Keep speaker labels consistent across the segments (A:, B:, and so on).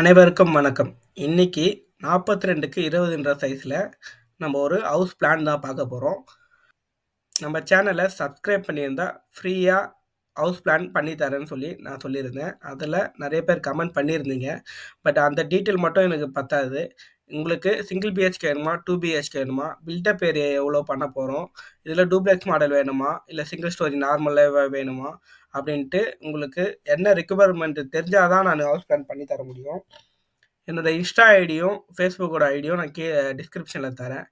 A: அனைவருக்கும் வணக்கம். இன்னைக்கு 42க்கு 20ன்ற சைஸ்ல நம்ம ஒரு ஹவுஸ் பிளான் தான் பார்க்க போறோம். நம்ம சேனலை சப்ஸ்கிரைப் பண்ணியிருந்தா ஃப்ரீயா ஹவுஸ் பிளான் பண்ணி தரேன்னு சொல்லி நான் சொல்லியிருந்தேன். அதில் நிறைய பேர் கமெண்ட் பண்ணியிருந்தீங்க. பட் அந்த டீட்டெயில் மட்டும் எனக்கு பத்தாது. உங்களுக்கு சிங்கிள் பிஹெச்கே வேணுமா, 2 பிஹெச்கே வேணுமா, பில்டப் ஏரியா எவ்வளோ பண்ண போகிறோம், இதில் டூப்ளெக்ஸ் மாடல் வேணுமா, இல்லை சிங்கிள் ஸ்டோரி நார்மலாக வேணுமா அப்படின்ட்டு உங்களுக்கு என்ன ரெக்குவயர்மெண்ட் தெரிஞ்சால் தான் நான் ஹவுஸ் பிளான் பண்ணி தர முடியும். என்னோட இன்ஸ்டா ஐடியும் ஃபேஸ்புக்கோட ஐடியும் நான் டிஸ்கிரிப்ஷனில் தரேன்.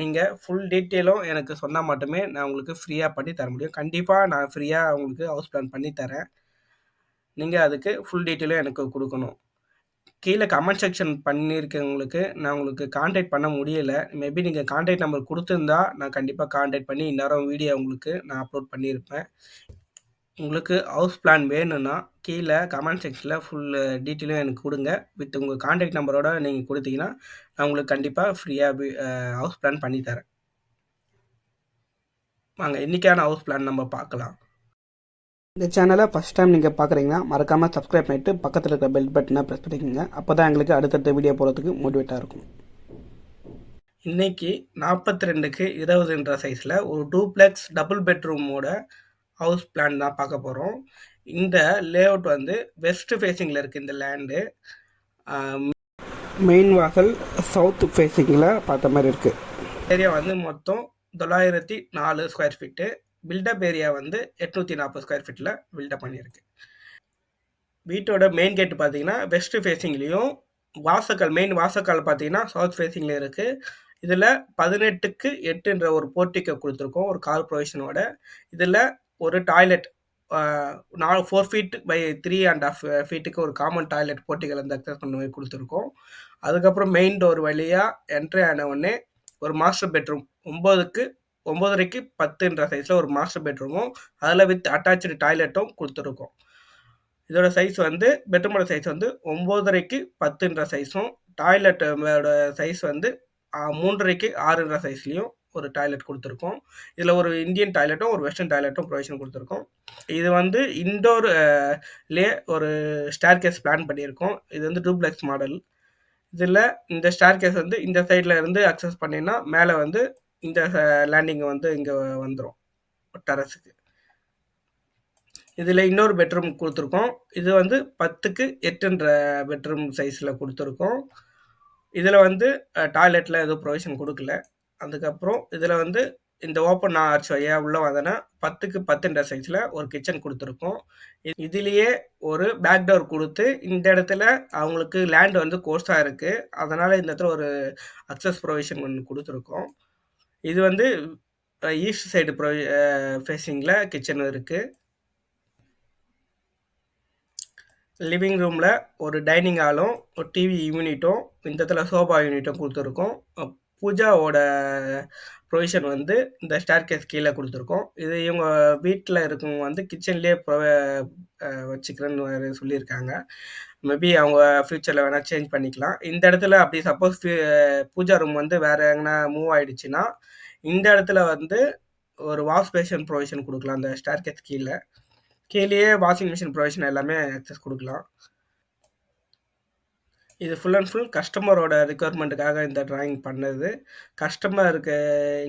A: நீங்கள் ஃபுல் டீட்டெயிலும் எனக்கு சொன்னால் மட்டுமே நான் உங்களுக்கு ஃப்ரீயாக பண்ணி தர முடியும். கண்டிப்பாக நான் ஃப்ரீயாக உங்களுக்கு ஹவுஸ் பிளான் பண்ணி தரேன். நீங்கள் அதுக்கு ஃபுல் டீட்டெயிலும் எனக்கு கொடுக்கணும். கீழே கமெண்ட் செக்ஷன் பண்ணியிருக்கவங்களுக்கு நான் உங்களுக்கு காண்டாக்ட் பண்ண முடியலை. மேபி நீங்கள் காண்டாக்ட் நம்பர் கொடுத்துருந்தா நான் கண்டிப்பாக காண்டாக்ட் பண்ணி இந்நேரம் வீடியோ உங்களுக்கு நான் அப்லோட் பண்ணியிருப்பேன். உங்களுக்கு ஹவுஸ் பிளான் வேணும்னா கீழே கமெண்ட் செக்ஷனில் ஃபுல் டீட்டெயிலும் எனக்கு கொடுங்க. வித் உங்கள் காண்டாக்ட் நம்பரோட நீங்கள் கொடுத்தீங்கன்னா நான் உங்களுக்கு கண்டிப்பாக ஃப்ரீயாக ஹவுஸ் பிளான் பண்ணி தரேன். வாங்க இன்றைக்கான ஹவுஸ் பிளான் நம்ம பார்க்கலாம். இந்த சேனலை ஃபஸ்ட் டைம் நீங்கள் பார்க்குறீங்கன்னா மறக்காமல் சப்ஸ்கிரைப் பண்ணிவிட்டு பக்கத்தில் இருக்கிற பெல் பட்டனை ப்ரெஸ் பண்ணிக்கோங்க. அப்போ தான் எங்களுக்கு அடுத்தடுத்த வீடியோ போகிறதுக்கு மோட்டிவேட்டாக இருக்கும். இன்றைக்கி 42க்கு 20ன்ற சைஸில் ஒரு டூப்ளெக்ஸ் டபுள் பெட்ரூமோட ஹவுஸ் பிளான் தான் பார்க்க போகிறோம். இந்த லேஅவுட் வந்து வெஸ்ட் ஃபேஸிங்கில் இருக்குது. இந்த லேண்டு மெயின் வாசல் சவுத் ஃபேஸிங்கில் பார்த்த மாதிரி இருக்குது. ஏரியா வந்து மொத்தம் 904 ஸ்கொயர் ஃபீட்டு. பில்டப் ஏரியா வந்து 840 ஸ்கொயர் ஃபீட்டில் பில்டப் பண்ணியிருக்கு. வீட்டோட மெயின் கேட்டு பார்த்தீங்கன்னா வெஸ்ட் ஃபேஸிங்லேயும், மெயின் வாசக்கால் பார்த்தீங்கன்னா சவுத் ஃபேஸிங்லேயும் இருக்குது. இதில் 18க்கு 8ன்ற ஒரு போர்ட்டிக்கை கொடுத்துருக்கோம், ஒரு கார் ப்ரொவிஷனோட. இதில் ஒரு டாய்லெட் 4 ஃபீட் பை 3.5 ஃபீட்டுக்கு ஒரு காமன் டாய்லெட் போர்ட்டிக்கல் வந்து அக்சஸ் பண்ண மாதிரி கொடுத்துருக்கோம். அதுக்கப்புறம் மெயின் டோர் வழியாக என்ட்ரி ஆன உடனே ஒரு மாஸ்டர் பெட்ரூம் 9:30க்கு 10ன்ற சைஸில் ஒரு மாஸ்டர் பெட்ரூமும் அதில் வித் அட்டாச்சு டாய்லெட்டும் கொடுத்துருக்கோம். இதோட சைஸ் வந்து பெட்ரூமோட சைஸ் வந்து 9:30க்கு 10ன்ற சைஸும், டாய்லெட்டோட சைஸ் வந்து 3:30க்கு 6ன்ற சைஸ்லேயும் ஒரு டாய்லெட் கொடுத்துருக்கோம். இதில் ஒரு இந்தியன் டாய்லெட்டும் ஒரு வெஸ்டர்ன் டாய்லெட்டும் ப்ரொவிஷன் கொடுத்துருக்கோம். இது வந்து இன்டோர் ஒரு ஸ்டேர் கேஸ் பிளான் பண்ணியிருக்கோம். இது வந்து டூப்ளெக்ஸ் மாடல். இதில் இந்த ஸ்டேர் கேஸ் வந்து இந்த சைடில் இருந்து அக்சஸ் பண்ணினா மேலே வந்து இந்த லேண்டிங் வந்து இங்கே வந்துடும் டெரஸுக்கு. இதில் இன்னொரு பெட்ரூம் கொடுத்துருக்கோம். இது வந்து 10க்கு 8ன்ற பெட்ரூம் சைஸில் கொடுத்துருக்கோம். இதில் வந்து டாய்லெட்டில் எதுவும் ப்ரொவிஷன் கொடுக்கல. அதுக்கப்புறம் இதில் வந்து இந்த ஓப்பன் ஆர்ச் வழியாக உள்ளே வந்தோன்னா 10க்கு 10ன்ற சைஸில் ஒரு கிச்சன் கொடுத்துருக்கோம். இதுலேயே ஒரு பேக் டோர் கொடுத்து இந்த இடத்துல அவங்களுக்கு லேண்ட் வந்து கோர்ஸாக இருக்குது, அதனால் இந்த இடத்துல ஒரு அக்சஸ் ப்ரொவிஷன் ஒன்று கொடுத்துருக்கோம். இது வந்து ஈஸ்ட் சைடு ஃபேஸிங்கில் கிச்சன் இருக்குது. லிவிங் ரூமில் ஒரு டைனிங் ஹாலும் ஒரு டிவி யூனிட்டும் இந்த இடத்துல சோஃபா யூனிட்டும் கொடுத்துருக்கோம். பூஜாவோட ப்ரொவிஷன் வந்து இந்த ஸ்டேர் கேஸ் கீழே கொடுத்துருக்கோம். இது இவங்க வீட்டில் இருக்கவங்க வந்து கிச்சன்லேயே வச்சுக்கிறேன்னு சொல்லியிருக்காங்க. மேபி அவங்க ஃப்யூச்சரில் வேணால் சேஞ்ச் பண்ணிக்கலாம். இந்த இடத்துல அப்படி சப்போஸ் பூஜா ரூம் வந்து வேறு எங்கன்னா மூவ் ஆகிடுச்சுன்னா இந்த இடத்துல வந்து ஒரு வாஷ் பேஷன் ப்ரொவிஷன் கொடுக்கலாம். அந்த ஸ்டேர் கேஸ் கீழேயே வாஷிங் மிஷின் ப்ரொவிஷன் எல்லாமே அக்சஸ் கொடுக்கலாம். இது ஃபுல் அண்ட் ஃபுல் கஸ்டமரோட ரிக்குவயர்மெண்ட்டுக்காக இந்த ட்ராயிங் பண்ணது. கஸ்டமருக்கு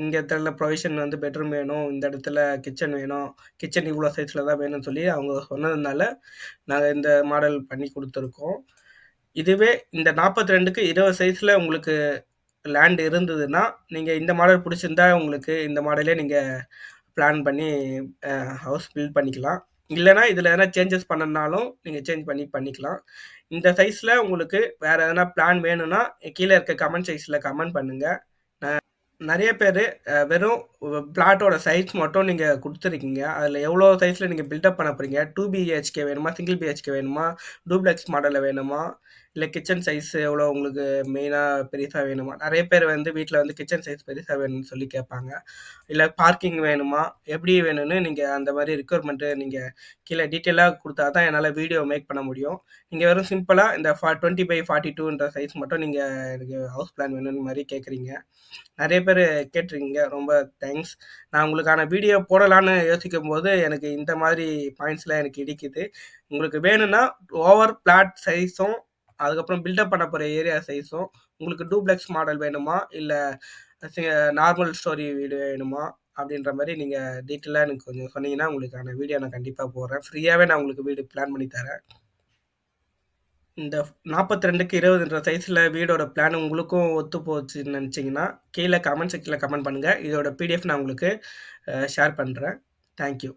A: இங்கே இடத்துல ப்ரொவிஷன் வந்து பெட்ரூம் வேணும், இந்த இடத்துல கிச்சன் வேணும், கிச்சன் இவ்வளோ சைஸில் தான் வேணும்னு சொல்லி அவங்க சொன்னதுனால நாங்கள் இந்த மாடல் பண்ணி கொடுத்துருக்கோம். இதுவே இந்த 42க்கு 20 சைஸில் உங்களுக்கு லேண்ட் இருந்ததுன்னா நீங்கள் இந்த மாடல் பிடிச்சிருந்தா உங்களுக்கு இந்த மாடலே நீங்கள் பிளான் பண்ணி ஹவுஸ் பில்ட் பண்ணிக்கலாம். இல்லைனா இதில் எதனா சேஞ்சஸ் பண்ணனாலும் நீங்கள் சேஞ்ச் பண்ணிக்கலாம். இந்த சைஸில் உங்களுக்கு வேறு எதனா பிளான் வேணும்னா கீழே இருக்க கமெண்ட் சைஸில் கமெண்ட் பண்ணுங்கள். நிறைய பேர் வெறும் பிளாட்டோட சைஸ் மட்டும் நீங்கள் கொடுத்துருக்கீங்க. அதில் எவ்வளோ சைஸில் நீங்கள் பில்டப் பண்ண போகிறீங்க, 2 பிஹெச்கே வேணுமா, சிங்கிள் பிஹெச்கே வேணுமா, டூப்ளெக்ஸ் மாடலில் வேணுமா, இல்லை கிச்சன் சைஸ் எவ்வளோ உங்களுக்கு மெயினாக பெருசாக வேணுமா? நிறைய பேர் வந்து வீட்டில் வந்து கிச்சன் சைஸ் பெருசாக வேணும்னு சொல்லி கேட்பாங்க. இல்லை பார்க்கிங் வேணுமா, எப்படி வேணும்னு நீங்கள் அந்த மாதிரி ரிக்குவயர்மெண்ட்டு நீங்கள் கீழே டீட்டெயிலாக கொடுத்தா தான் என்னால் வீடியோ மேக் பண்ண முடியும். நீங்கள் வெறும் சிம்பிளாக இந்த 20/42ன்ற சைஸ் மட்டும் நீங்கள் எனக்கு ஹவுஸ் பிளான் வேணும்னு மாதிரி கேட்குறீங்க. நிறைய பேர் கேட்டிருக்கீங்க, ரொம்ப தேங்க்ஸ். நான் உங்களுக்கான வீடியோ போடலான்னு யோசிக்கும் போது எனக்கு இந்த மாதிரி பாயிண்ட்ஸ்லாம் எனக்கு இடிக்குது. உங்களுக்கு வேணும்னா ஓவர் பிளாட் சைஸும் அதுக்கப்புறம் பில்டப் பண்ண போற ஏரியா சைஸும், உங்களுக்கு டூப்ளெக்ஸ் மாடல் வேணுமா? இல்ல சி நார்மல் ஸ்டோரி வீடு வேணுமா? அப்படின்ற மாரி நீங்க டீட்டெயிலா எனக்கு கொஞ்சம் சொன்னீங்கன்னா, உங்களுக்கான வீடியோ நான் கண்டிப்பா போடுறேன். ஃப்ரீயாவே நான் உங்களுக்கு வீடு பிளான் பண்ணி தரேன். இந்த 42க்கு 20ன்ற சைஸ்ல வீடோட பிளான் உங்களுக்கும் ஒத்து போச்சுன்னு நெனச்சீங்கன்னா, கீழ கமெண்ட் செக்ஷன்ல கமெண்ட் பண்ணுங்க. இதோட பிடிஎஃப் நான் உங்களுக்கு ஷேர் பண்றேன். Thank you.